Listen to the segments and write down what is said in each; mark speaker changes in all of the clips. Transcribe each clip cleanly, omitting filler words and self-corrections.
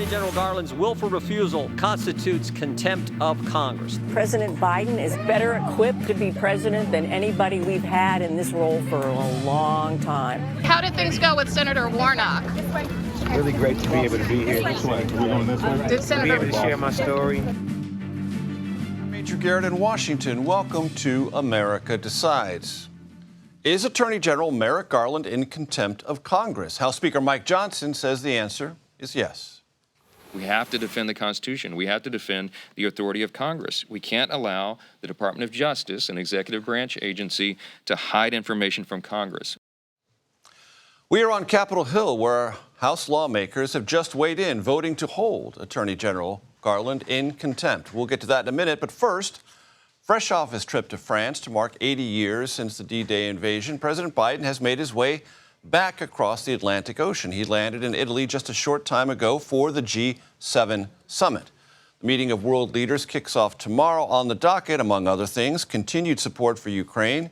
Speaker 1: General Garland's willful refusal constitutes contempt of Congress.
Speaker 2: President Biden is better equipped to be president than anybody we've had in this role for a long time.
Speaker 3: How did things go with Senator Warnock?
Speaker 4: It's really great to be able to be here.
Speaker 3: Did Senator
Speaker 4: be able to share my story.
Speaker 5: Major Garrett in Washington, welcome to America Decides. Is Attorney General Merrick Garland in contempt of Congress? House Speaker Mike Johnson says the answer is yes.
Speaker 6: We have to defend the Constitution. We have to defend the authority of Congress. We can't allow the Department of Justice, an executive branch agency, to hide information from Congress.
Speaker 5: We are on Capitol Hill, where House lawmakers have just weighed in, voting to hold Attorney General Garland in contempt. We'll get to that in a minute, but first, fresh off his trip to France to mark 80 years since the D-Day invasion, President Biden has made his way back across the Atlantic Ocean. He landed in Italy just a short time ago for the G7 summit. The meeting of world leaders kicks off tomorrow. On the docket, among other things, continued support for Ukraine,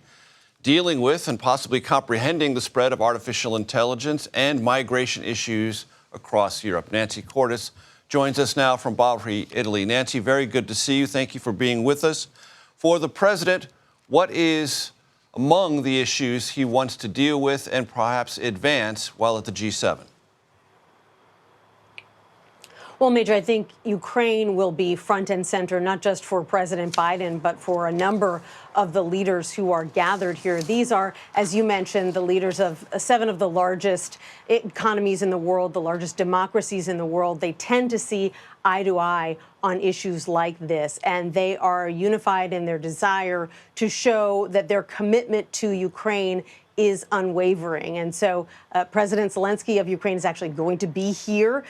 Speaker 5: dealing with and possibly comprehending the spread of artificial intelligence and migration issues across Europe. Nancy Cordes joins us now from Bari, Italy. Nancy, very good to see you. Thank you for being with us. For the president, what is among the issues he wants to deal with and perhaps advance while at the G7?
Speaker 7: Well, Major, I think Ukraine will be front and center, not just for President Biden, but for a number of the leaders who are gathered here. These are, as you mentioned, the leaders of 7 of the largest economies in the world, the largest democracies in the world. They tend to see eye to eye on issues like this, and they are unified in their desire to show that their commitment to Ukraine is unwavering. And so President Zelensky of Ukraine is actually going to be here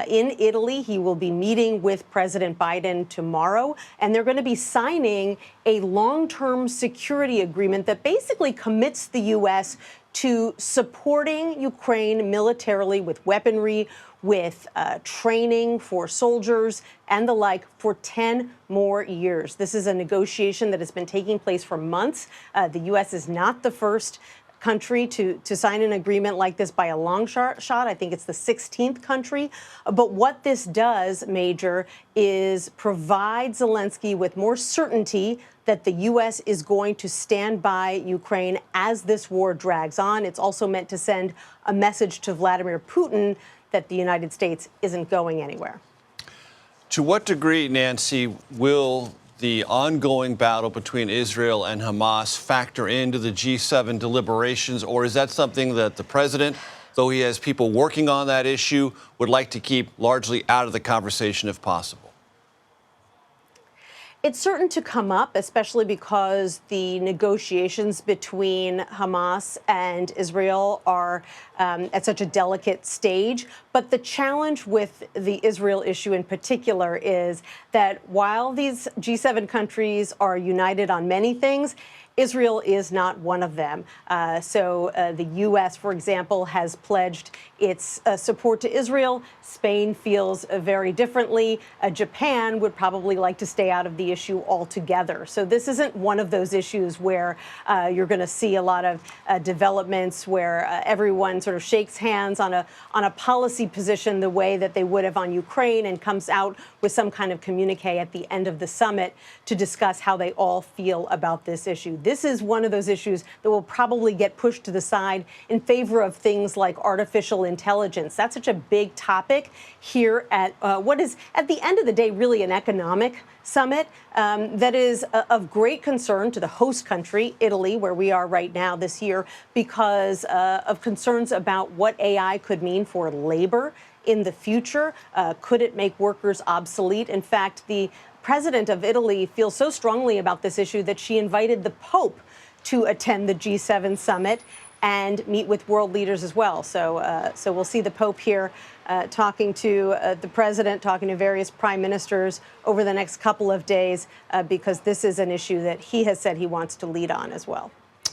Speaker 7: in Italy. He will be meeting with President Biden tomorrow, and they're going to be signing a long-term security agreement that basically commits the U.S. to supporting Ukraine militarily with weaponry, with training for soldiers and the like for 10 more years. This is a negotiation that has been taking place for months. The U.S. is not the first country to sign an agreement like this by a long shot. I think it's the 16th country. But what this does, Major, is provide Zelensky with more certainty that the U.S. is going to stand by Ukraine as this war drags on. It's also meant to send a message to Vladimir Putin that the United States isn't going anywhere.
Speaker 5: To what degree, Nancy, will the ongoing battle between Israel and Hamas factor into the G7 deliberations, or is that something that the president, though he has people working on that issue, would like to keep largely out of the conversation if possible?
Speaker 7: It's certain to come up, especially because the negotiations between Hamas and Israel are at such a delicate stage. But the challenge with the Israel issue in particular is that while these G7 countries are united on many things, Israel is not one of them. So the U.S., for example, has pledged its support to Israel. Spain feels very differently. Japan would probably like to stay out of the issue altogether. So this isn't one of those issues where you're going to see a lot of developments where everyone sort of shakes hands on a policy position the way that they would have on Ukraine and comes out with some kind of communique at the end of the summit to discuss how they all feel about this issue. This is one of those issues that will probably get pushed to the side in favor of things like artificial intelligence. That's such a big topic here at what is, at the end of the day, really an economic summit that is of great concern to the host country, Italy, where we are right now this year, because of concerns about what AI could mean for labor in the future. Could it make workers obsolete? In fact, the president of Italy feels so strongly about this issue that she invited the Pope to attend the G7 summit and meet with world leaders as well. So we'll see the Pope here talking to the president, talking to various prime ministers over the next couple of days, because this is an issue that he has said he wants to lead on as well.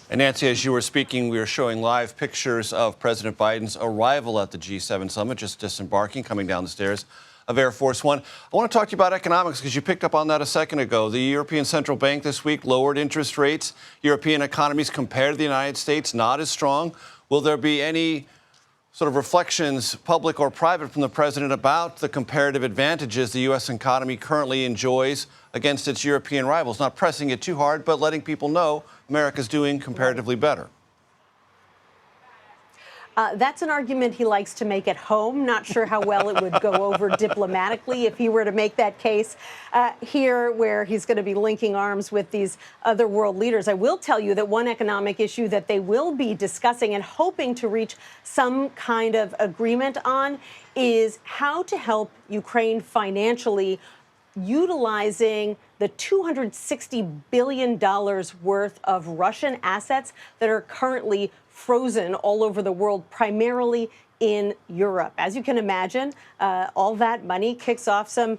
Speaker 5: And Nancy, as you were speaking, we were showing live pictures of President Biden's arrival at the G7 summit, just disembarking, coming down the stairs of Air Force One. I want to talk to you about economics because you picked up on that a second ago. The European Central Bank this week lowered interest rates. European economies compared to the United States not as strong. Will there be any sort of reflections, public or private, from the president about the comparative advantages the U.S. economy currently enjoys against its European rivals. Not pressing it too hard, but letting people know America's doing comparatively better.
Speaker 7: That's an argument he likes to make at home. Not sure how well it would go over diplomatically if he were to make that case here, where he's going to be linking arms with these other world leaders. I will tell you that one economic issue that they will be discussing and hoping to reach some kind of agreement on is how to help Ukraine financially, utilizing the $260 billion worth of Russian assets that are currently frozen all over the world, primarily in Europe. As you can imagine, all that money kicks off some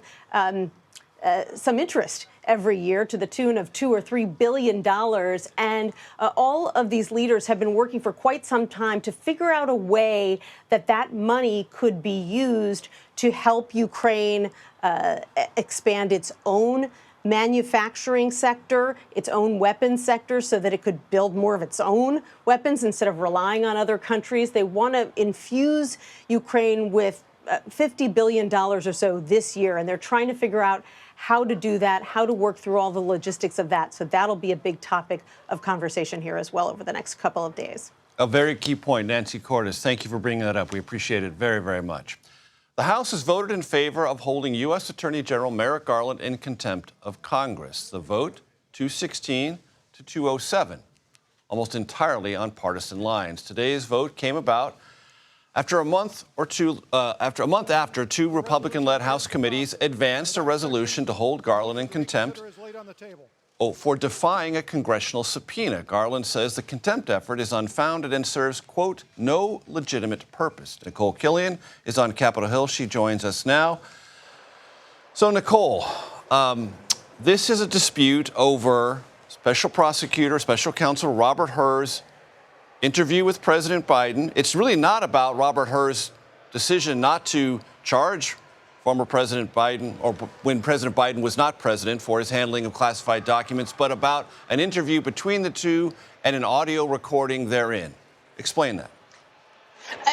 Speaker 7: interest every year to the tune of $2 or $3 billion. And all of these leaders have been working for quite some time to figure out a way that that money could be used to help Ukraine expand its own manufacturing sector, its own weapons sector, so that it could build more of its own weapons instead of relying on other countries. They want to infuse Ukraine with $50 billion or so this year, and they're trying to figure out how to do that, how to work through all the logistics of that. So that'll be a big topic of conversation here as well over the next couple of days.
Speaker 5: A very key point, Nancy Cordes. Thank you for bringing that up. We appreciate it very, very much. The House has voted in favor of holding U.S. Attorney General Merrick Garland in contempt of Congress. The vote, 216 to 207, almost entirely on partisan lines. Today's vote came about after a month after two Republican-led House committees advanced a resolution to hold Garland in contempt for defying a congressional subpoena. Garland says the contempt effort is unfounded and serves, quote, no legitimate purpose. Nicole Killian is on Capitol Hill. She joins us now. So, Nicole, this is a dispute over Special Prosecutor, Special Counsel Robert Hur's interview with President Biden. It's really not about Robert Hur's decision not to charge former President Biden, or when President Biden was not president, for his handling of classified documents, but about an interview between the two and an audio recording therein. Explain that.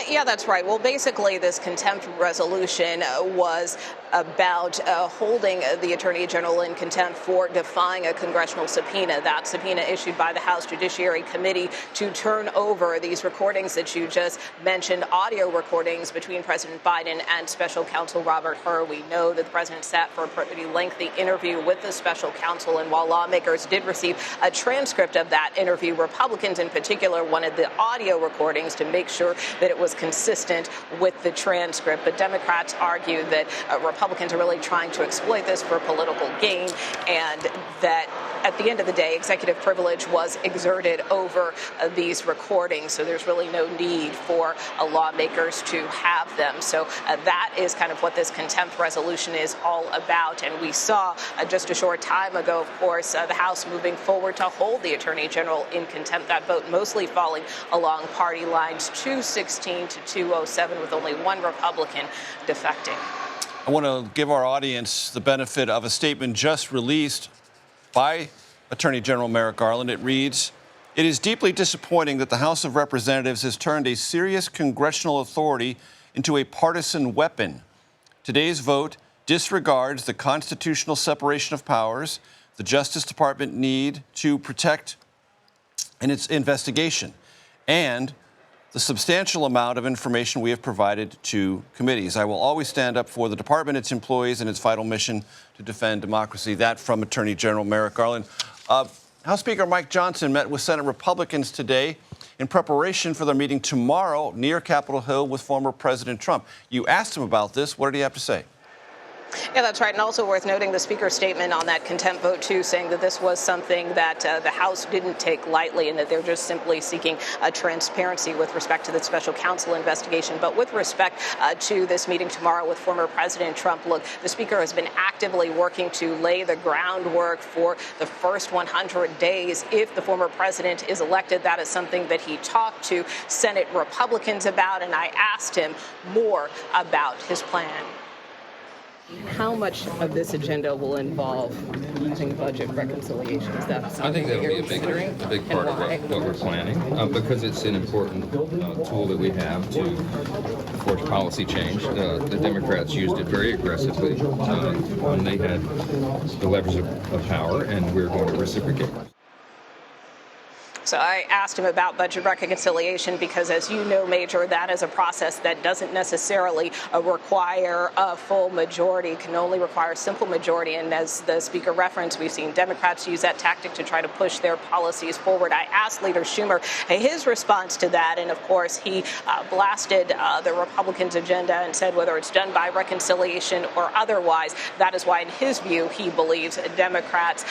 Speaker 8: Yeah, that's right. Well, basically, this contempt resolution was about holding the Attorney General in contempt for defying a congressional subpoena. That subpoena issued by the House Judiciary Committee to turn over these recordings that you just mentioned, audio recordings between President Biden and Special Counsel Robert Hur. We know that the president sat for a pretty lengthy interview with the special counsel, and while lawmakers did receive a transcript of that interview, Republicans in particular wanted the audio recordings to make sure that it was consistent with the transcript. But Democrats argue that Republicans are really trying to exploit this for political gain, and that at the end of the day, executive privilege was exerted over these recordings. So there's really no need for lawmakers to have them. So that is kind of what this contempt resolution is all about. And we saw just a short time ago, of course, the House moving forward to hold the Attorney General in contempt. That vote mostly falling along party lines, 216 to 207, with only one Republican defecting.
Speaker 5: I want to give our audience the benefit of a statement just released by Attorney General Merrick Garland. It reads, "It is deeply disappointing that the House of Representatives has turned a serious congressional authority into a partisan weapon. Today's vote disregards the constitutional separation of powers the Justice Department need to protect in its investigation, and the substantial amount of information we have provided to committees. I will always stand up for the department, its employees, and its vital mission to defend democracy." That from Attorney General Merrick Garland. House Speaker Mike Johnson met with Senate Republicans today in preparation for their meeting tomorrow near Capitol Hill with former President Trump. You asked him about this. What did he have to say?
Speaker 8: Yeah, that's right. And also worth noting the Speaker's statement on that contempt vote, too, saying that this was something that the House didn't take lightly and that they're just simply seeking transparency with respect to the special counsel investigation. But with respect to this meeting tomorrow with former President Trump, look, the Speaker has been actively working to lay the groundwork for the first 100 days. If the former president is elected, that is something that he talked to Senate Republicans about. And I asked him more about his plan.
Speaker 9: How much of this agenda will involve using budget reconciliations?
Speaker 6: I think that'll be a big part of what we're planning, because it's an important tool that we have to forge policy change. The Democrats used it very aggressively when they had the levers of power, and we're going to reciprocate.
Speaker 8: So I asked him about budget reconciliation because, as you know, Major, that is a process that doesn't necessarily require a full majority. It can only require a simple majority. And as the Speaker referenced, we've seen Democrats use that tactic to try to push their policies forward. I asked Leader Schumer his response to that. And, of course, he blasted the Republicans' agenda and said whether it's done by reconciliation or otherwise, that is why, in his view, he believes Democrats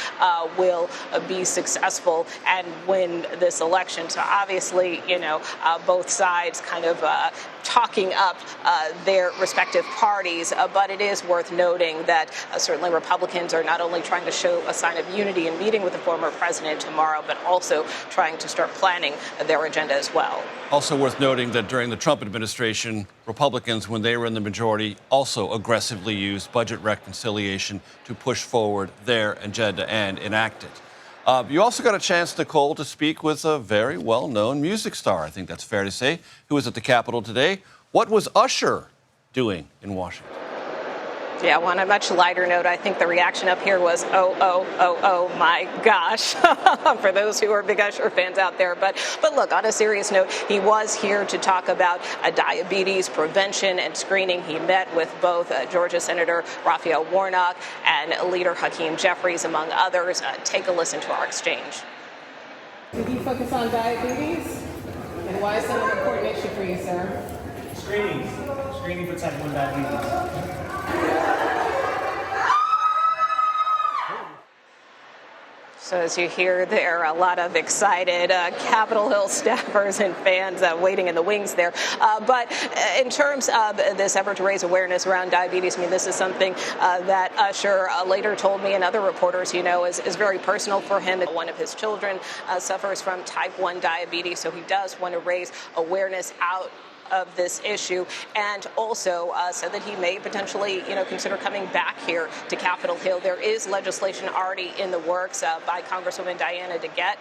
Speaker 8: will be successful and win this election. So obviously, both sides kind of talking up their respective parties. But it is worth noting that certainly Republicans are not only trying to show a sign of unity in meeting with the former president tomorrow, but also trying to start planning their agenda as well.
Speaker 5: Also worth noting that during the Trump administration, Republicans, when they were in the majority, also aggressively used budget reconciliation to push forward their agenda and enact it. You also got a chance, Nicole, to speak with a very well-known music star, I think that's fair to say, who was at the Capitol today. What was Usher doing in Washington?
Speaker 8: Yeah, on a much lighter note, I think the reaction up here was, oh, my gosh, for those who are big Usher fans out there. But look, on a serious note, he was here to talk about diabetes prevention and screening. He met with both Georgia Senator Raphael Warnock and Leader Hakeem Jeffries, among others. Take a listen to our exchange.
Speaker 9: Did you focus on diabetes? And why is that an important issue for you, sir?
Speaker 10: Screening for type 1 diabetes.
Speaker 8: So as you hear, there are a lot of excited Capitol Hill staffers and fans waiting in the wings there. But in terms of this effort to raise awareness around diabetes, I mean, this is something that Usher later told me and other reporters, is very personal for him. One of his children suffers from type 1 diabetes, so he does want to raise awareness out of this issue, and also said that he may potentially, consider coming back here to Capitol Hill. There is legislation already in the works by Congresswoman Diana DeGette,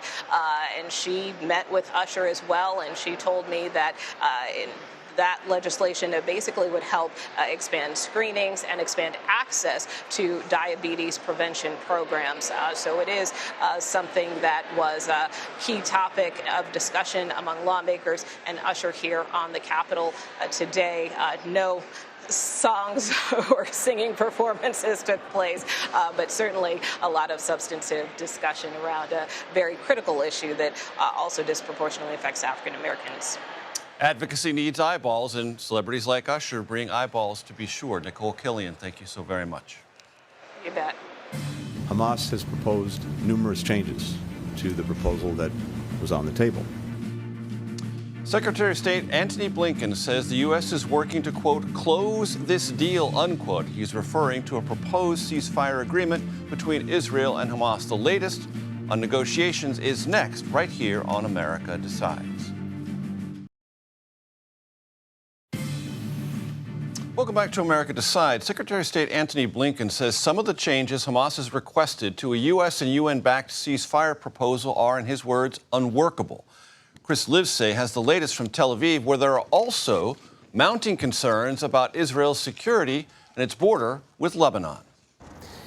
Speaker 8: and she met with Usher as well, and she told me that that legislation basically would help expand screenings and expand access to diabetes prevention programs. So it is something that was a key topic of discussion among lawmakers, and Usher here on the Capitol today. No songs or singing performances took place, but certainly a lot of substantive discussion around a very critical issue that also disproportionately affects African Americans.
Speaker 5: Advocacy needs eyeballs, and celebrities like Usher bring eyeballs, to be sure. Nicole Killian, thank you so very much.
Speaker 8: You bet.
Speaker 11: Hamas has proposed numerous changes to the proposal that was on the table.
Speaker 5: Secretary of State Antony Blinken says the U.S. is working to, quote, close this deal, unquote. He's referring to a proposed ceasefire agreement between Israel and Hamas. The latest on negotiations is next, right here on America Decides. Welcome back to America Decides. Secretary of State Antony Blinken says some of the changes Hamas has requested to a U.S. and UN-backed ceasefire proposal are, in his words, unworkable. Chris Livesay has the latest from Tel Aviv, where there are also mounting concerns about Israel's security and its border with Lebanon.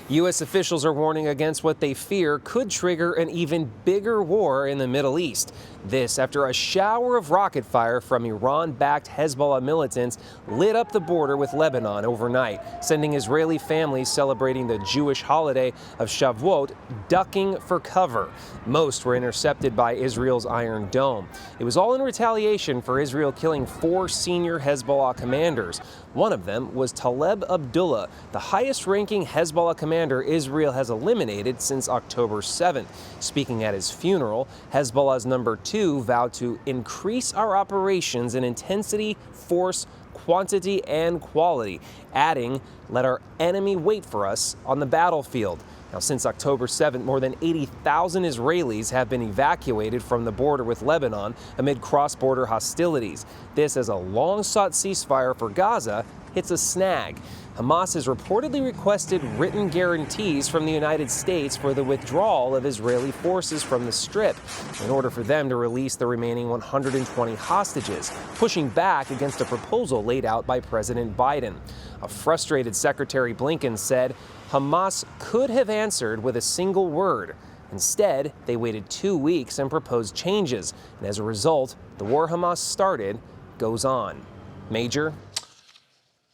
Speaker 12: U.S. officials are warning against what they fear could trigger an even bigger war in the Middle East. This after a shower of rocket fire from Iran-backed Hezbollah militants lit up the border with Lebanon overnight, sending Israeli families celebrating the Jewish holiday of Shavuot ducking for cover. Most were intercepted by Israel's Iron Dome. It was all in retaliation for Israel killing 4 senior Hezbollah commanders. One of them was Taleb Abdullah, the highest-ranking Hezbollah commander Israel has eliminated since October 7th. Speaking at his funeral, Hezbollah's number 2 vowed to increase our operations in intensity, force, quantity, and quality, adding, "Let our enemy wait for us on the battlefield." Now, since October 7th, more than 80,000 Israelis have been evacuated from the border with Lebanon amid cross-border hostilities. This as a long-sought ceasefire for Gaza hits a snag. Hamas has reportedly requested written guarantees from the United States for the withdrawal of Israeli forces from the Strip in order for them to release the remaining 120 hostages, pushing back against a proposal laid out by President Biden. A frustrated Secretary Blinken said Hamas could have answered with a single word. Instead, they waited 2 weeks and proposed changes. And as a result, the war Hamas started goes on. Major?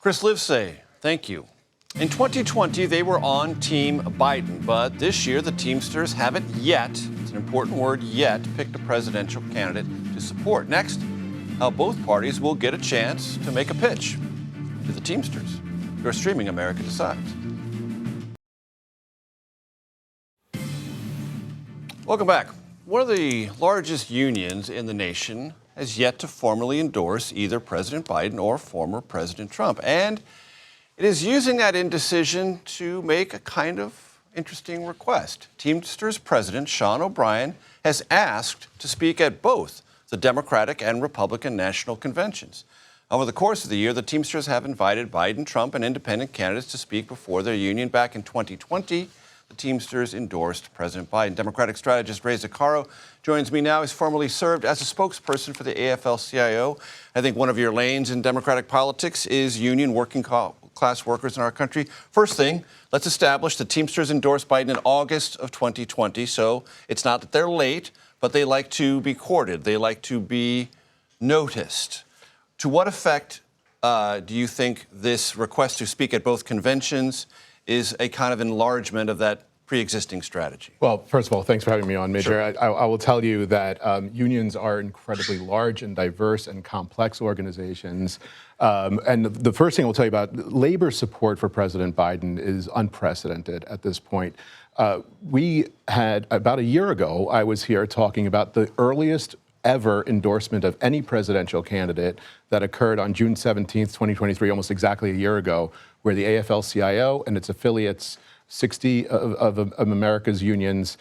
Speaker 5: Chris Livesay, thank you. In 2020, they were on Team Biden, but this year the Teamsters haven't yet, it's an important word, yet, picked a presidential candidate to support. Next, how both parties will get a chance to make a pitch to the Teamsters. You're streaming America Decides. Welcome back. One of the largest unions in the nation has yet to formally endorse either President Biden or former President Trump. And it is using that indecision to make a kind of interesting request. Teamsters President Sean O'Brien has asked to speak at both the Democratic and Republican national conventions. Over the course of the year, the Teamsters have invited Biden, Trump, and independent candidates to speak before their union. Back in 2020, the Teamsters endorsed President Biden. Democratic strategist Ray Zaccaro joins me now. He's formerly served as a spokesperson for the AFL-CIO. I think one of your lanes in Democratic politics is union working class workers in our country. First thing, let's establish the Teamsters endorsed Biden in August of 2020. So it's not that they're late, but they like to be courted. They like to be noticed. To what effect do you think this request to speak at both conventions is a kind of enlargement of that pre-existing strategy?
Speaker 13: Well, first of all, thanks for having me on, Major.
Speaker 5: Sure.
Speaker 13: I will tell you that unions are incredibly large and diverse and complex organizations. And the first thing I'll tell you about labor support for President Biden is unprecedented at this point. We had, about a year ago, I was here talking about the earliest ever endorsement of any presidential candidate that occurred on June 17th, 2023, almost exactly a year ago, where the AFL-CIO and its affiliates, 60 of America's unions,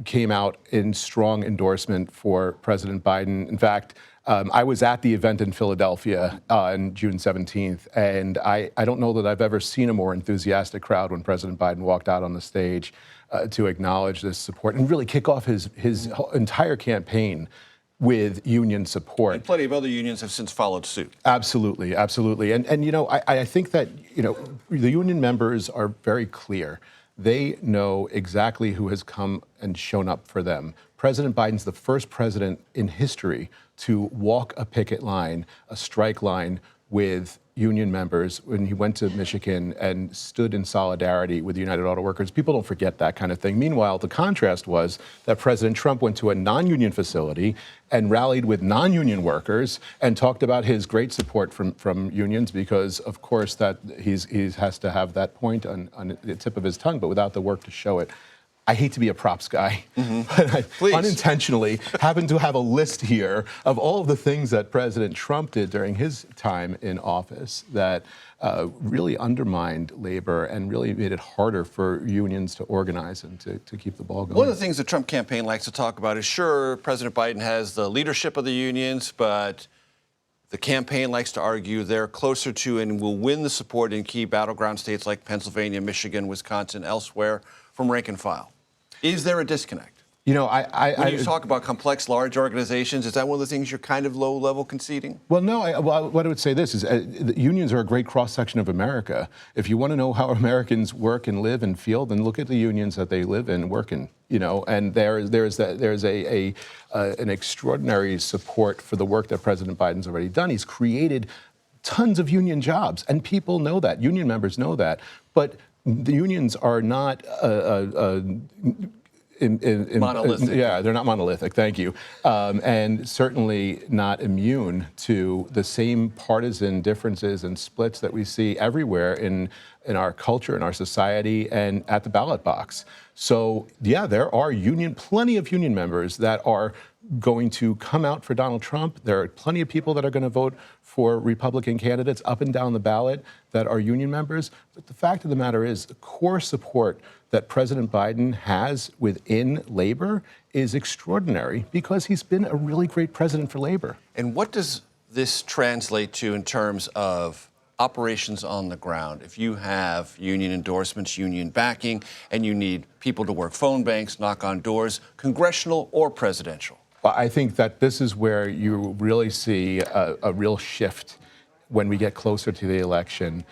Speaker 13: came out in strong endorsement for President Biden. In fact, I was at the event in Philadelphia on June 17th, and I don't know that I've ever seen a more enthusiastic crowd when President Biden walked out on the stage to acknowledge this support and really kick off his entire campaign with union support.
Speaker 5: And plenty of other unions have since followed suit.
Speaker 13: Absolutely, absolutely. And you know, I think that, you know, the union members are very clear. They know exactly who has come and shown up for them. President Biden's the first president in history to walk a picket line, a strike line with union members when he went to Michigan and stood in solidarity with the United Auto Workers. People don't forget that kind of thing. Meanwhile, the contrast was that President Trump went to a non-union facility and rallied with non-union workers and talked about his great support from unions because, of course, that he has to have that point on the tip of his tongue, but without the work to show it. I hate to be a props guy, but I unintentionally happen to have a list here of all of the things that President Trump did during his time in office that really undermined labor and really made it harder for unions to organize and to keep the ball going.
Speaker 5: One of the things the Trump campaign likes to talk about is, sure, President Biden has the leadership of the unions, but the campaign likes to argue they're closer to and will win the support in key battleground states like Pennsylvania, Michigan, Wisconsin, elsewhere from rank and file. Is there a disconnect?
Speaker 13: You know,
Speaker 5: when you talk about complex, large organizations, is that one of the things you're kind of low-level conceding?
Speaker 13: Well, no. What I would say this is the unions are a great cross-section of America. If you want to know how Americans work and live and feel, then look at the unions that they live in and work in. You know, and there's an extraordinary support for the work that President Biden's already done. He's created tons of union jobs, and people know that. Union members know that, but the unions are not
Speaker 5: monolithic.
Speaker 13: Yeah, they're not monolithic. Thank you, and certainly not immune to the same partisan differences and splits that we see everywhere in our culture, in our society, and at the ballot box. So, yeah, there are plenty of union members that are going to come out for Donald Trump. There are plenty of people that are going to vote for Republican candidates up and down the ballot that are union members. But the fact of the matter is, the core support that President Biden has within labor is extraordinary because he's been a really great president for labor.
Speaker 5: And what does this translate to in terms of operations on the ground. If you have union endorsements, union backing, and you need people to work phone banks, knock on doors, congressional or presidential?
Speaker 13: Well, I think that this is where you really see a real shift when we get closer to the election.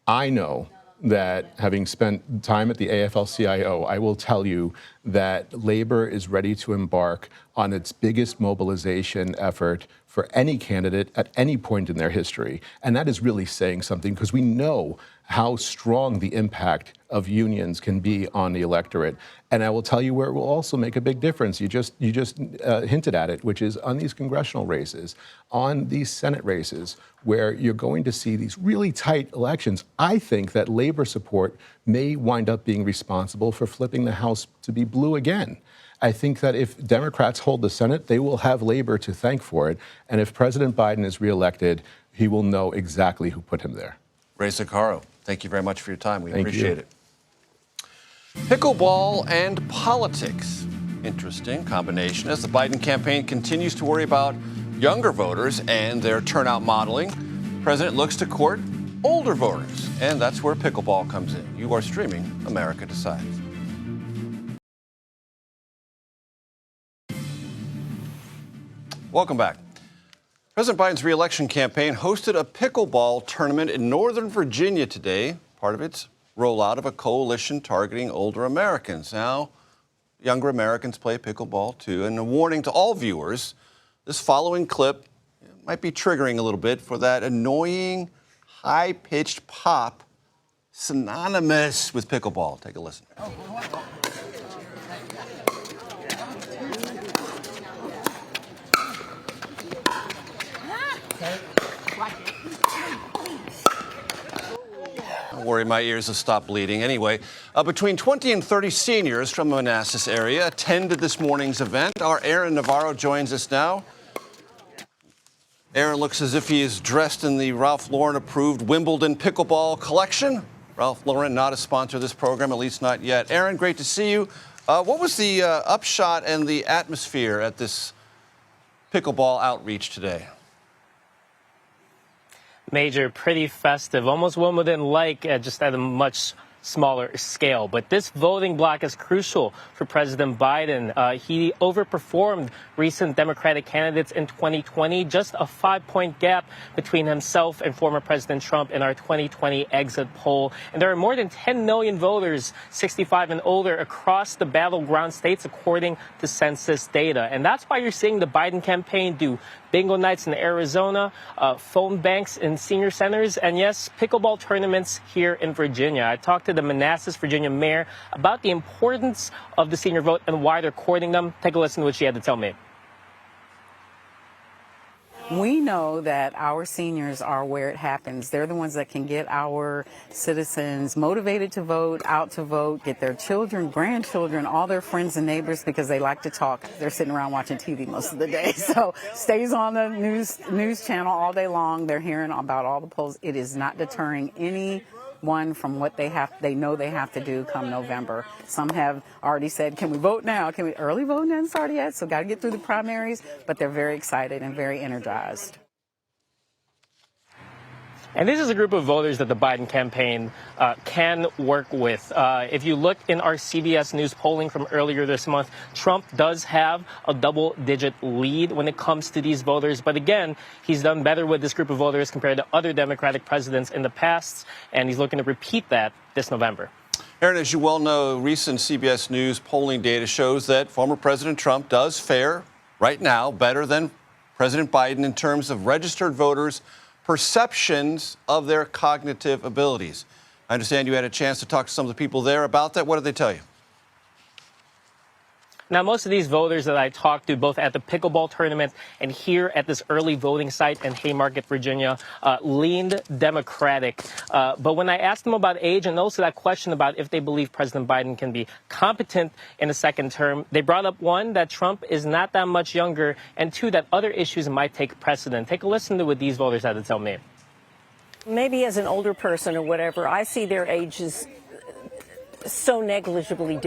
Speaker 13: I know that having spent time at the AFL-CIO, I will tell you that labor is ready to embark on its biggest mobilization effort for any candidate at any point in their history. And that is really saying something, because we know how strong the impact of unions can be on the electorate. And I will tell you where it will also make a big difference. You just hinted at it, which is on these congressional races, on these Senate races, where you're going to see these really tight elections. I think that labor support may wind up being responsible for flipping the House to be blue again. I think that if Democrats hold the Senate, they will have labor to thank for it. And if President Biden is reelected, he will know exactly who put him there.
Speaker 5: Ray Zaccaro, thank you very much for your time. We
Speaker 13: Thank
Speaker 5: appreciate
Speaker 13: you.
Speaker 5: it. Pickleball and politics. Interesting combination as the Biden campaign continues to worry about younger voters and their turnout modeling. The president looks to court older voters, and that's where pickleball comes in. You are streaming America Decides. Welcome back. President Biden's re-election campaign hosted a pickleball tournament in Northern Virginia today, part of its rollout of a coalition targeting older Americans. Now, younger Americans play pickleball too, and a warning to all viewers, this following clip might be triggering a little bit for that annoying, high-pitched pop synonymous with pickleball. Take a listen. Don't worry, my ears have stopped bleeding. Anyway, between 20 and 30 seniors from the Manassas area attended this morning's event. Our Aaron Navarro joins us now. Aaron looks as if he is dressed in the Ralph Lauren-approved Wimbledon pickleball collection. Ralph Lauren not a sponsor of this program, at least not yet. Aaron, great to see you. What was the upshot and the atmosphere at this pickleball outreach today?
Speaker 14: Major, pretty festive, almost Wimbledon-like, just at a much smaller scale. But this voting block is crucial for President Biden. He overperformed recent Democratic candidates in 2020, just a 5-point gap between himself and former President Trump in our 2020 exit poll. And there are more than 10 million voters 65 and older across the battleground states, according to census data. And that's why you're seeing the Biden campaign do bingo nights in Arizona, phone banks in senior centers, and yes, pickleball tournaments here in Virginia. I talked to the Manassas, Virginia mayor about the importance of the senior vote and why they're courting them. Take a listen to what she had to tell me.
Speaker 15: We know that our seniors are where it happens. They're the ones that can get our citizens motivated to vote, out to vote, get their children, grandchildren, all their friends and neighbors, because they like to talk. They're sitting around watching TV most of the day. So stays on the news channel all day long. They're hearing about all the polls. It is not deterring anyone from what they know they have to do come November. Some have already said, can we vote now? Can we? Early voting hasn't started yet, so got to get through the primaries, but they're very excited and very energized.
Speaker 14: And this is a group of voters that the Biden campaign can work with. If you look in our CBS News polling from earlier this month, Trump does have a double-digit lead when it comes to these voters. But again, he's done better with this group of voters compared to other Democratic presidents in the past, and he's looking to repeat that this November.
Speaker 5: Aaron, as you well know, recent CBS News polling data shows that former President Trump does fare right now better than President Biden in terms of registered voters' perceptions of their cognitive abilities. I understand you had a chance to talk to some of the people there about that. What did they tell you?
Speaker 14: Now, most of these voters that I talked to, both at the pickleball tournament and here at this early voting site in Haymarket, Virginia, leaned Democratic. But when I asked them about age and also that question about if they believe President Biden can be competent in a second term, they brought up, one, that Trump is not that much younger, and two, that other issues might take precedent. Take a listen to what these voters had to tell me.
Speaker 2: Maybe as an older person or whatever, I see their ages so negligibly,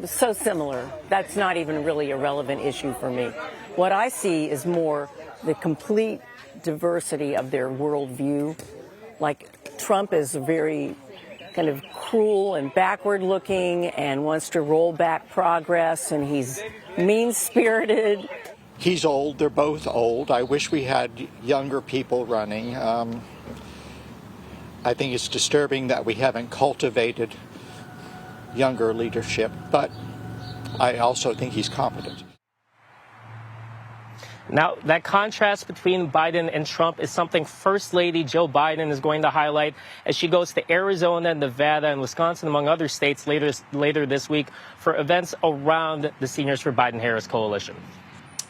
Speaker 2: so similar. That's not even really a relevant issue for me. What I see is more the complete diversity of their worldview like Trump is very kind of cruel and backward-looking and wants to roll back progress, and he's mean-spirited.
Speaker 16: He's old. They're both old. I wish we had younger people running. I think it's disturbing that we haven't cultivated younger leadership, but I also think he's competent.
Speaker 14: Now, that contrast between Biden and Trump is something First Lady Joe Biden is going to highlight as she goes to Arizona, Nevada, and Wisconsin, among other states, later this week for events around the Seniors for Biden-Harris coalition.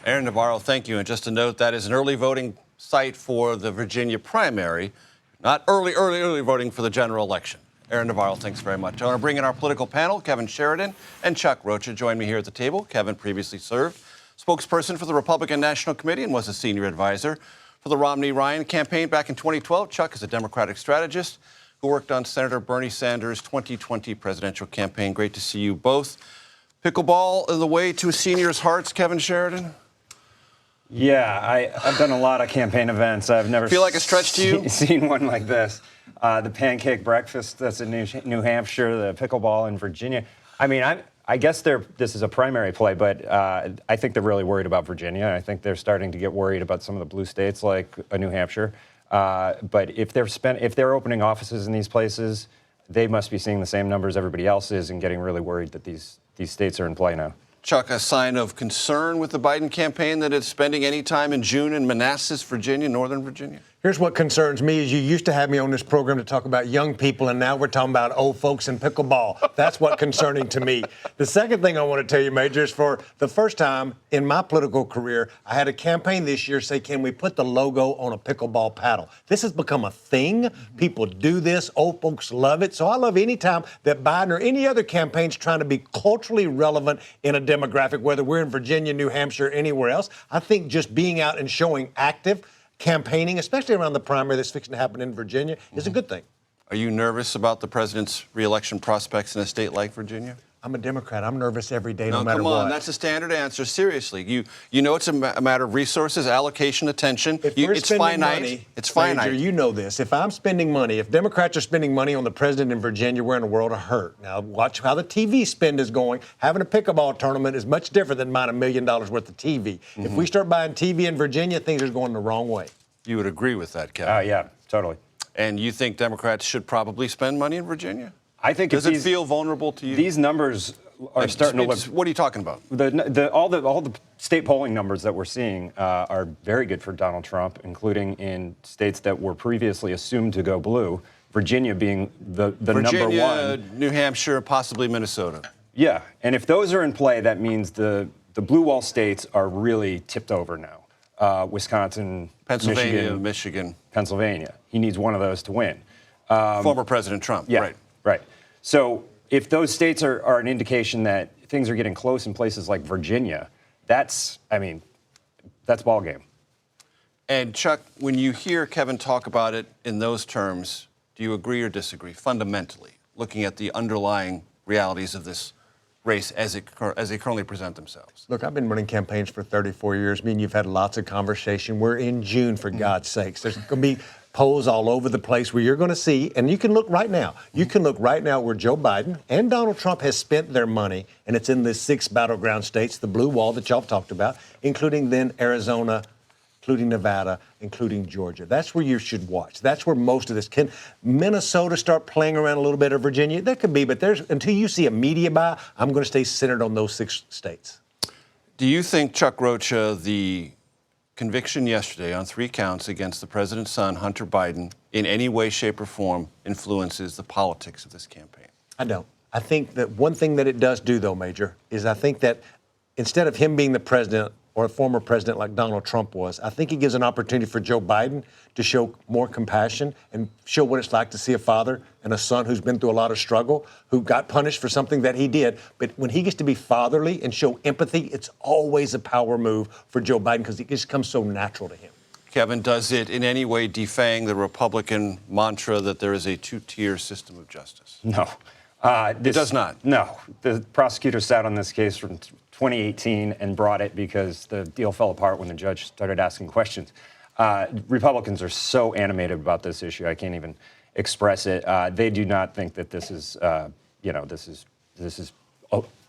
Speaker 5: Aaron Navarro, thank you. And just to note, that is an early voting site for the Virginia primary, not early voting for the general election. Aaron Navarro, thanks very much. I want to bring in our political panel. Kevin Sheridan and Chuck Rocha join me here at the table. Kevin previously served spokesperson for the Republican National Committee and was a senior advisor for the Romney-Ryan campaign back in 2012. Chuck is a Democratic strategist who worked on Senator Bernie Sanders' 2020 presidential campaign. Great to see you both. Pickleball in the way to seniors' hearts, Kevin Sheridan?
Speaker 17: Yeah, I've done a lot of campaign events. I've never
Speaker 5: feel like a stretch to you?
Speaker 17: Seen one like this. The pancake breakfast that's in New Hampshire, the pickleball in Virginia. I mean, I guess this is a primary play, but I think they're really worried about Virginia. I think they're starting to get worried about some of the blue states like New Hampshire. But if they're opening offices in these places, they must be seeing the same numbers everybody else is and getting really worried that these states are in play now.
Speaker 5: Chuck, a sign of concern with the Biden campaign that it's spending any time in June in Manassas, Virginia, Northern Virginia?
Speaker 18: Here's what concerns me is you used to have me on this program to talk about young people, and now we're talking about old folks and pickleball. That's what's concerning to me. The second thing I want to tell you, Major, is for the first time in my political career, I had a campaign this year say, can we put the logo on a pickleball paddle? This has become a thing. People do this. Old folks love it. So I love any time that Biden or any other campaign's trying to be culturally relevant in a demographic, whether we're in Virginia, New Hampshire, anywhere else. I think just being out and showing active campaigning, especially around the primary that's fixing to happen in Virginia, is a good thing.
Speaker 5: Are you nervous about the president's reelection prospects in a state like Virginia?
Speaker 18: I'm a Democrat. I'm nervous every day, no matter
Speaker 5: what.
Speaker 18: what.
Speaker 5: Come on, that's a standard answer. Seriously, you know it's a matter of resources, allocation, attention. It's finite.
Speaker 18: Money,
Speaker 5: it's finite.
Speaker 18: Major, you know this. If I'm spending money, if Democrats are spending money on the president in Virginia, we're in a world of hurt. Now, watch how the TV spend is going. Having a pickleball tournament is much different than buying $1 million worth of TV. Mm-hmm. If we start buying TV in Virginia, things are going the wrong way.
Speaker 5: You would agree with that, Kevin?
Speaker 17: Yeah, totally.
Speaker 5: And you think Democrats should probably spend money in Virginia?
Speaker 17: I think.
Speaker 5: Does it feel vulnerable to you?
Speaker 17: These numbers are starting to look.
Speaker 5: What are you talking about?
Speaker 17: All the state polling numbers that we're seeing are very good for Donald Trump, including in states that were previously assumed to go blue. Virginia being the number one.
Speaker 5: New Hampshire, possibly Minnesota.
Speaker 17: Yeah, and if those are in play, that means the blue wall states are really tipped over now. Wisconsin,
Speaker 5: Pennsylvania, Michigan.
Speaker 17: Pennsylvania. He needs one of those to win.
Speaker 5: Former President Trump,
Speaker 17: yeah,
Speaker 5: right.
Speaker 17: Right. So if those states are an indication that things are getting close in places like Virginia, that's ball game.
Speaker 5: And Chuck, when you hear Kevin talk about it in those terms, do you agree or disagree fundamentally, looking at the underlying realities of this race as they currently present themselves?
Speaker 18: Look, I've been running campaigns for 34 years. Me and you've had lots of conversation. We're in June, for God's sakes. There's going to be polls all over the place where you're going to see, and you can look right now. You can look right now where Joe Biden and Donald Trump has spent their money, and it's in the 6 battleground states, the blue wall that y'all talked about, including then Arizona, including Nevada, including Georgia. That's where you should watch. That's where most of this. Can Minnesota start playing around a little bit, or Virginia? That could be, but until you see a media buy, I'm going to stay centered on those 6 states.
Speaker 5: Do you think, Chuck Rocha, the conviction yesterday on 3 counts against the president's son, Hunter Biden, in any way, shape, or form influences the politics of this campaign?
Speaker 18: I don't. I think that one thing that it does do, though, Major, is I think that instead of him being the president or a former president like Donald Trump was, I think it gives an opportunity for Joe Biden to show more compassion and show what it's like to see a father and a son who's been through a lot of struggle, who got punished for something that he did. But when he gets to be fatherly and show empathy, it's always a power move for Joe Biden because it just comes so natural to him.
Speaker 5: Kevin, does it in any way defang the Republican mantra that there is a 2-tier system of justice?
Speaker 17: No.
Speaker 5: It does not?
Speaker 17: No. The prosecutor sat on this case from 2018 and brought it because the deal fell apart when the judge started asking questions. Republicans are so animated about this issue, I can't even express it. They do not think that this is, this is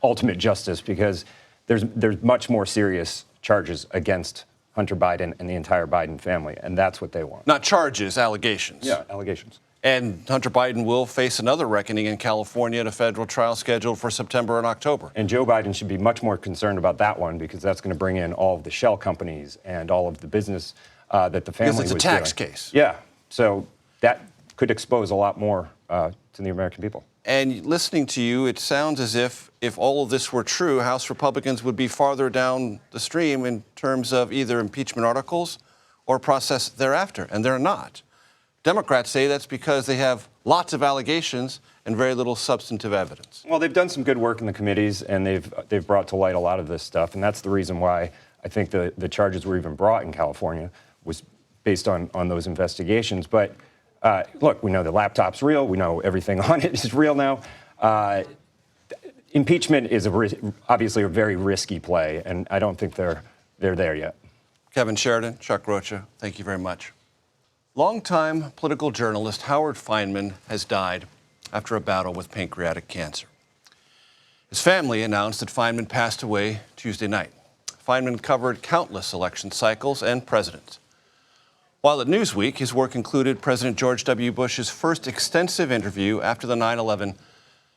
Speaker 17: ultimate justice, because there's much more serious charges against Hunter Biden and the entire Biden family, and that's what they want.
Speaker 5: Not charges, allegations.
Speaker 17: Yeah, allegations.
Speaker 5: And Hunter Biden will face another reckoning in California at a federal trial scheduled for September and October.
Speaker 17: And Joe Biden should be much more concerned about that one, because that's going to bring in all of the shell companies and all of the business that the family was doing.
Speaker 5: Because it's a tax case.
Speaker 17: Yeah. So that could expose a lot more to the American people.
Speaker 5: And listening to you, it sounds as if all of this were true, House Republicans would be farther down the stream in terms of either impeachment articles or process thereafter, and they're not. Democrats say that's because they have lots of allegations and very little substantive evidence.
Speaker 17: Well, they've done some good work in the committees, and they've brought to light a lot of this stuff, and that's the reason why I think the charges were even brought in California was based on those investigations. But look, we know the laptop's real. We know everything on it is real now. Impeachment is obviously a very risky play, and I don't think they're there yet.
Speaker 5: Kevin Sheridan, Chuck Rocha, thank you very much. Longtime political journalist Howard Fineman has died after a battle with pancreatic cancer. His family announced that Fineman passed away Tuesday night. Fineman covered countless election cycles and presidents. While at Newsweek, his work included President George W. Bush's first extensive interview after the 9/11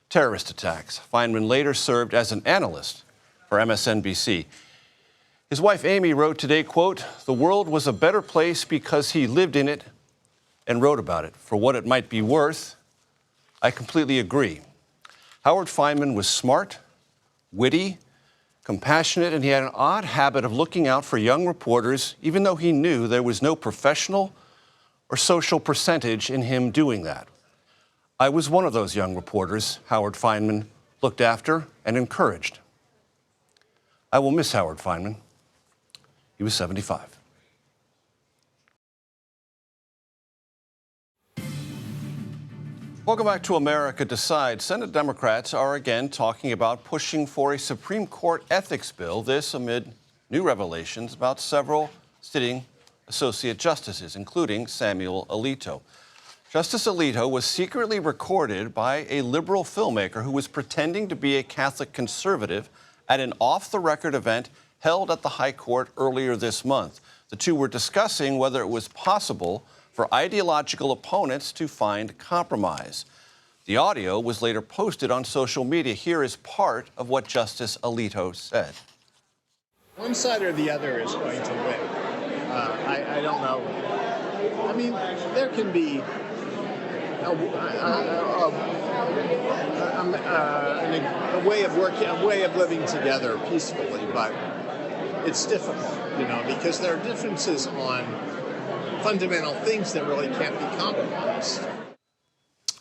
Speaker 5: terrorist attacks. Fineman later served as an analyst for MSNBC. His wife Amy wrote today, quote, "The world was a better place because he lived in it and wrote about it. For what it might be worth, I completely agree." Howard Fineman was smart, witty, compassionate, and he had an odd habit of looking out for young reporters, even though he knew there was no professional or social percentage in him doing that. I was one of those young reporters Howard Fineman looked after and encouraged. I will miss Howard Fineman. He was 75. Welcome back to America Decides. Senate Democrats are again talking about pushing for a Supreme Court ethics bill, this amid new revelations about several sitting associate justices, including Samuel Alito. Justice Alito was secretly recorded by a liberal filmmaker who was pretending to be a Catholic conservative at an off-the-record event held at the High Court earlier this month. The two were discussing whether it was possible for ideological opponents to find compromise. The audio was later posted on social media. Here is part of what Justice Alito said.
Speaker 19: One side or the other is going to win. I don't know. I mean, there can be a way of working, a way of living together peacefully, but it's difficult, because there are differences on fundamental things that really can't be compromised.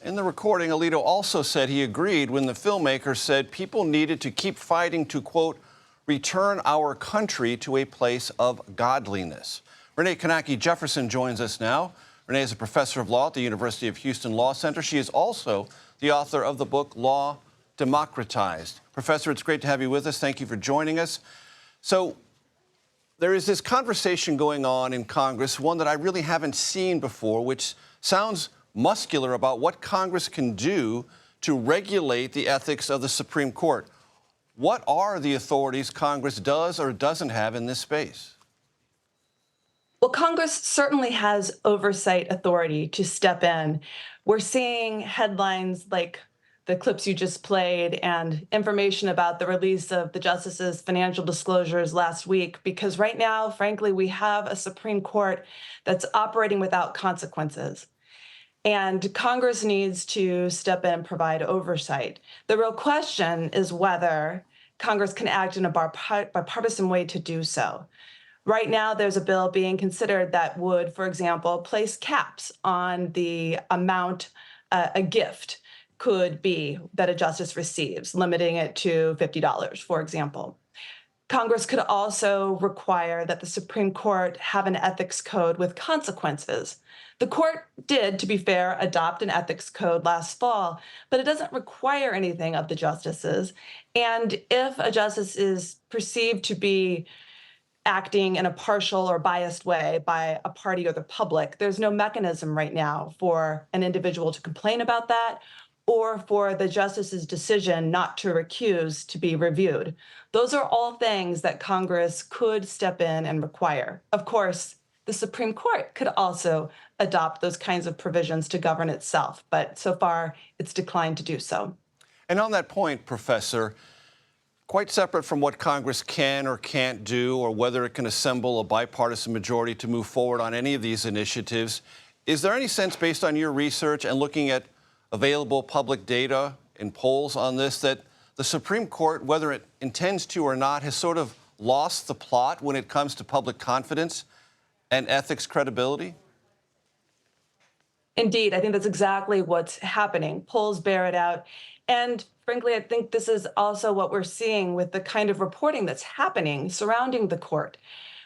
Speaker 5: In the recording, Alito also said he agreed when the filmmaker said people needed to keep fighting to, quote, return our country to a place of godliness. Renee Kanaki Jefferson joins us now. Renee is a professor of law at the University of Houston Law Center. She is also the author of the book Law Democratized. Professor, it's great to have you with us. Thank you for joining us. So there is this conversation going on in Congress, one that I really haven't seen before, which sounds muscular about what Congress can do to regulate the ethics of the Supreme Court. What are the authorities Congress does or doesn't have in this space?
Speaker 20: Well, Congress certainly has oversight authority to step in. We're seeing headlines like the clips you just played and information about the release of the justices' financial disclosures last week, because right now, frankly, we have a Supreme Court that's operating without consequences. And Congress needs to step in and provide oversight. The real question is whether Congress can act in a bipartisan way to do so. Right now, there's a bill being considered that would, for example, place caps on the amount a gift could be that a justice receives, limiting it to $50, for example. Congress could also require that the Supreme Court have an ethics code with consequences. The court did, to be fair, adopt an ethics code last fall, but it doesn't require anything of the justices. And if a justice is perceived to be acting in a partial or biased way by a party or the public. There's no mechanism right now for an individual to complain about that or for the justice's decision not to recuse to be reviewed. Those are all things that Congress could step in and require. Of course, the Supreme Court could also adopt those kinds of provisions to govern itself, but so far it's declined to do so.
Speaker 5: And on that point, Professor, quite separate from what Congress can or can't do or whether it can assemble a bipartisan majority to move forward on any of these initiatives, is there any sense, based on your research and looking at available public data and polls on this, that the Supreme Court, whether it intends to or not, has sort of lost the plot when it comes to public confidence and ethics credibility?
Speaker 20: Indeed, I think that's exactly what's happening. Polls bear it out. And frankly, I think this is also what we're seeing with the kind of reporting that's happening surrounding the court.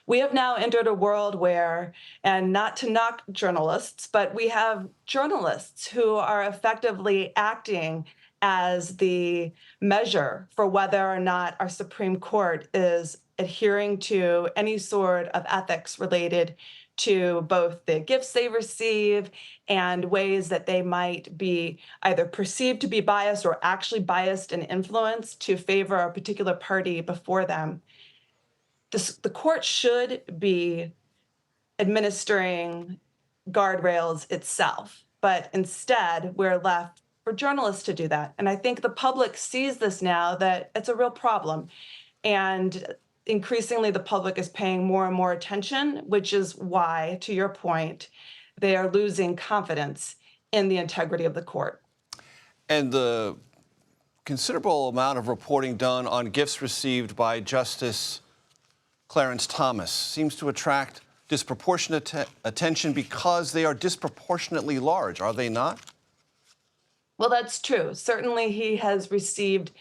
Speaker 20: We have now entered a world where, and not to knock journalists, but we have journalists who are effectively acting as the measure for whether or not our Supreme Court is adhering to any sort of ethics related to both the gifts they receive and ways that they might be either perceived to be biased or actually biased and influenced to favor a particular party before them. The court should be administering guardrails itself, but instead we're left for journalists to do that. And I think the public sees this now, that it's a real problem. And increasingly, the public is paying more and more attention, which is why, to your point, they are losing confidence in the integrity of the court.
Speaker 5: And the considerable amount of reporting done on gifts received by Justice Clarence Thomas seems to attract disproportionate attention because they are disproportionately large, are they not?
Speaker 20: Well, that's true. Certainly, he has received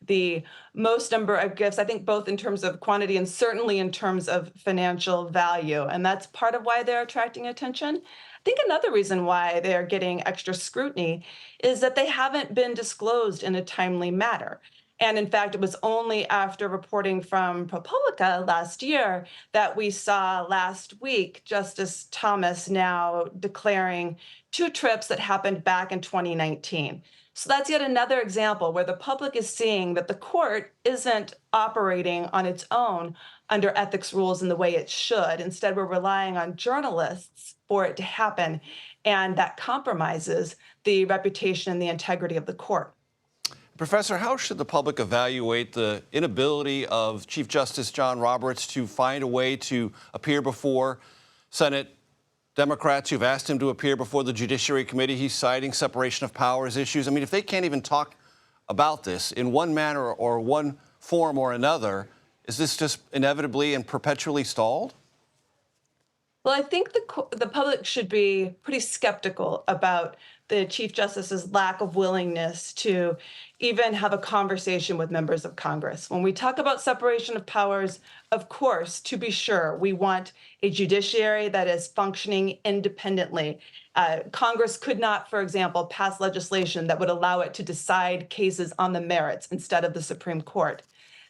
Speaker 20: the most number of gifts, I think both in terms of quantity and certainly in terms of financial value. And that's part of why they're attracting attention. I think another reason why they're getting extra scrutiny is that they haven't been disclosed in a timely manner. And in fact, it was only after reporting from ProPublica last year that we saw last week Justice Thomas now declaring 2 trips that happened back in 2019. So that's yet another example where the public is seeing that the court isn't operating on its own under ethics rules in the way it should. Instead, we're relying on journalists for it to happen, and that compromises the reputation and the integrity of the court.
Speaker 5: Professor, how should the public evaluate the inability of Chief Justice John Roberts to find a way to appear before Senate Democrats who've asked him to appear before the Judiciary Committee? He's citing separation of powers issues. I mean, if they can't even talk about this in one manner or one form or another, is this just inevitably and perpetually stalled?
Speaker 20: Well, I think the public should be pretty skeptical about the Chief Justice's lack of willingness to even have a conversation with members of Congress. When we talk about separation of powers, of course, to be sure, we want a judiciary that is functioning independently. Congress could not, for example, pass legislation that would allow it to decide cases on the merits instead of the Supreme Court.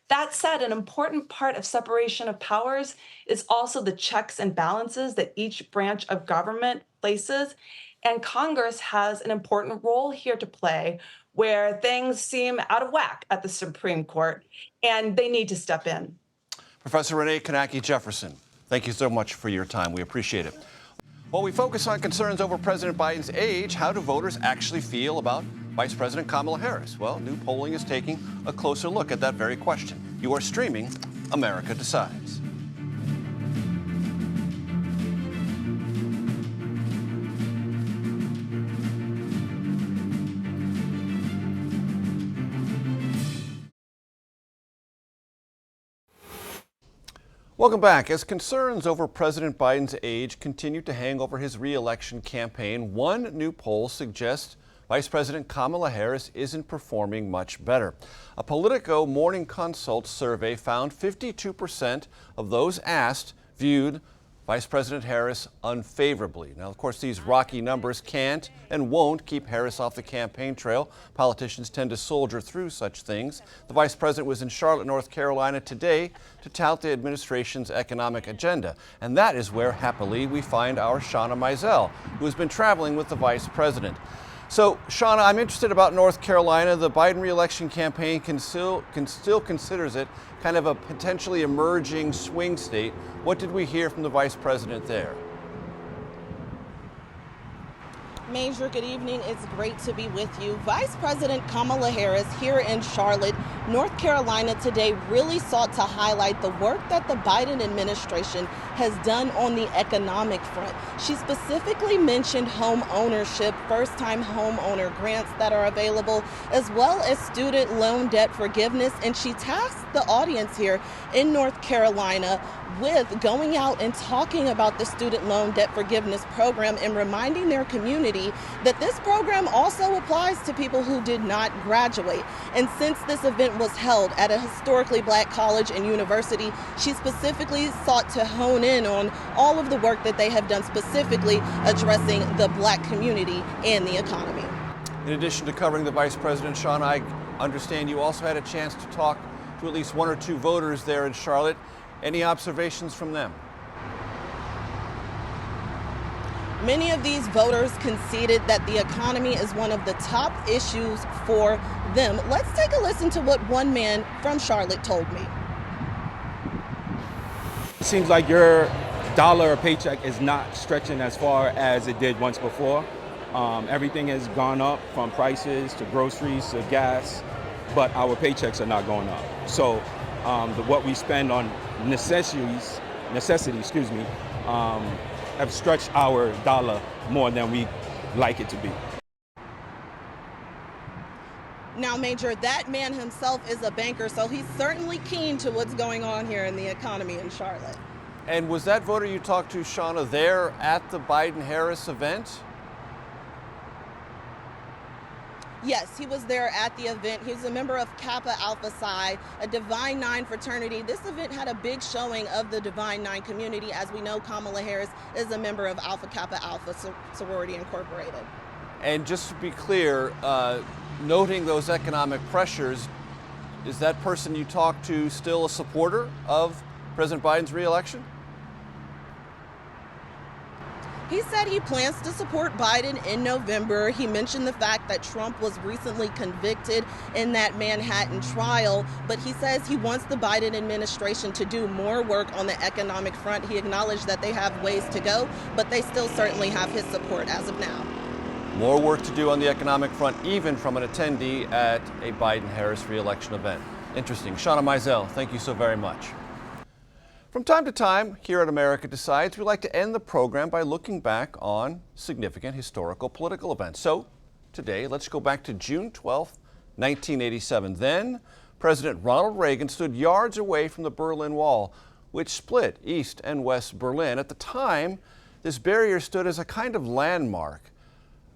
Speaker 20: That said, an important part of separation of powers is also the checks and balances that each branch of government places. And Congress has an important role here to play where things seem out of whack at the Supreme Court, and they need to step in.
Speaker 5: Professor Renee Konaki-Jefferson, thank you so much for your time. We appreciate it. While we focus on concerns over President Biden's age, how do voters actually feel about Vice President Kamala Harris? Well, new polling is taking a closer look at that very question. You are streaming America Decides. Welcome back. As concerns over President Biden's age continue to hang over his re-election campaign, one new poll suggests Vice President Kamala Harris isn't performing much better. A Politico Morning Consult survey found 52% of those asked viewed Vice President Harris unfavorably. Now, of course, these rocky numbers can't and won't keep Harris off the campaign trail. Politicians tend to soldier through such things. The vice president was in Charlotte, North Carolina today to tout the administration's economic agenda. And that is where, happily, we find our Shauna Mizell, who has been traveling with the vice president. So, Shauna, I'm interested about North Carolina. The Biden re-election campaign still considers it kind of a potentially emerging swing state. What did we hear from the vice president there?
Speaker 21: Major, good evening. It's great to be with you. Vice President Kamala Harris here in Charlotte, North Carolina today really sought to highlight the work that the Biden administration has done on the economic front. She specifically mentioned home ownership, first-time homeowner grants that are available, as well as student loan debt forgiveness. And she tasked the audience here in North Carolina with going out and talking about the student loan debt forgiveness program and reminding their community that this program also applies to people who did not graduate. And since this event was held at a historically black college and university, she specifically sought to hone in on all of the work that they have done, specifically addressing the black community and the economy.
Speaker 5: In addition to covering the vice president, Sean, I understand you also had a chance to talk to at least one or two voters there in Charlotte. Any observations from them?
Speaker 21: Many of these voters conceded that the economy is one of the top issues for them. Let's take a listen to what one man from Charlotte told me.
Speaker 22: It seems like your dollar or paycheck is not stretching as far as it did once before. Everything has gone up, from prices to groceries to gas, but our paychecks are not going up. So what we spend on necessities, have stretched our dollar more than we like it to be.
Speaker 21: Now, Major, that man himself is a banker, so he's certainly keen to what's going on here in the economy in Charlotte.
Speaker 5: And was that voter you talked to, Shauna, there at the Biden-Harris event?
Speaker 21: Yes, he was there at the event. He was a member of Kappa Alpha Psi, a Divine Nine fraternity. This event had a big showing of the Divine Nine community. As we know, Kamala Harris is a member of Alpha Kappa Alpha Sorority Incorporated.
Speaker 5: And just to be clear, noting those economic pressures, is that person you talked to still a supporter of President Biden's re-election?
Speaker 21: He said he plans to support Biden in November. He mentioned the fact that Trump was recently convicted in that Manhattan trial, but he says he wants the Biden administration to do more work on the economic front. He acknowledged that they have ways to go, but they still certainly have his support as of now.
Speaker 5: More work to do on the economic front, even from an attendee at a Biden-Harris re-election event. Interesting. Shauna Mizell, thank you so very much. From time to time, here at America Decides, we like to end the program by looking back on significant historical political events. So today, let's go back to June 12th, 1987. Then, President Ronald Reagan stood yards away from the Berlin Wall, which split East and West Berlin. At the time, this barrier stood as a kind of landmark,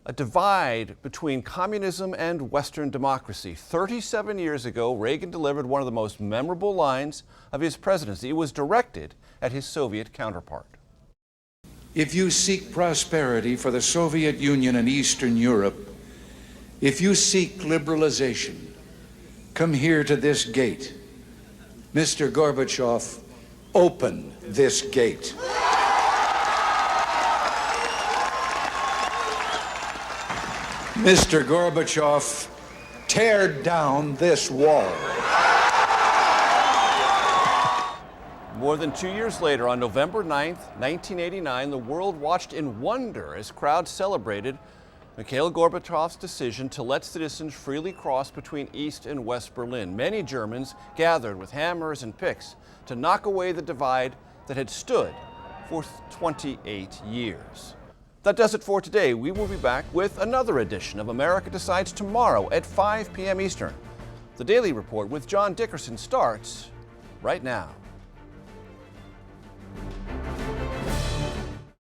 Speaker 5: a divide between communism and Western democracy. 37 years ago, Reagan delivered one of the most memorable lines of his presidency. It was directed at his Soviet counterpart.
Speaker 23: If you seek prosperity for the Soviet Union and Eastern Europe, if you seek liberalization, come here to this gate. Mr. Gorbachev, open this gate. Mr. Gorbachev, tear down this wall.
Speaker 5: More than 2 years later, on November 9th, 1989, the world watched in wonder as crowds celebrated Mikhail Gorbachev's decision to let citizens freely cross between East and West Berlin. Many Germans gathered with hammers and picks to knock away the divide that had stood for 28 years. That does it for today. We will be back with another edition of America Decides tomorrow at 5 p.m. Eastern. The Daily Report with John Dickerson starts right now.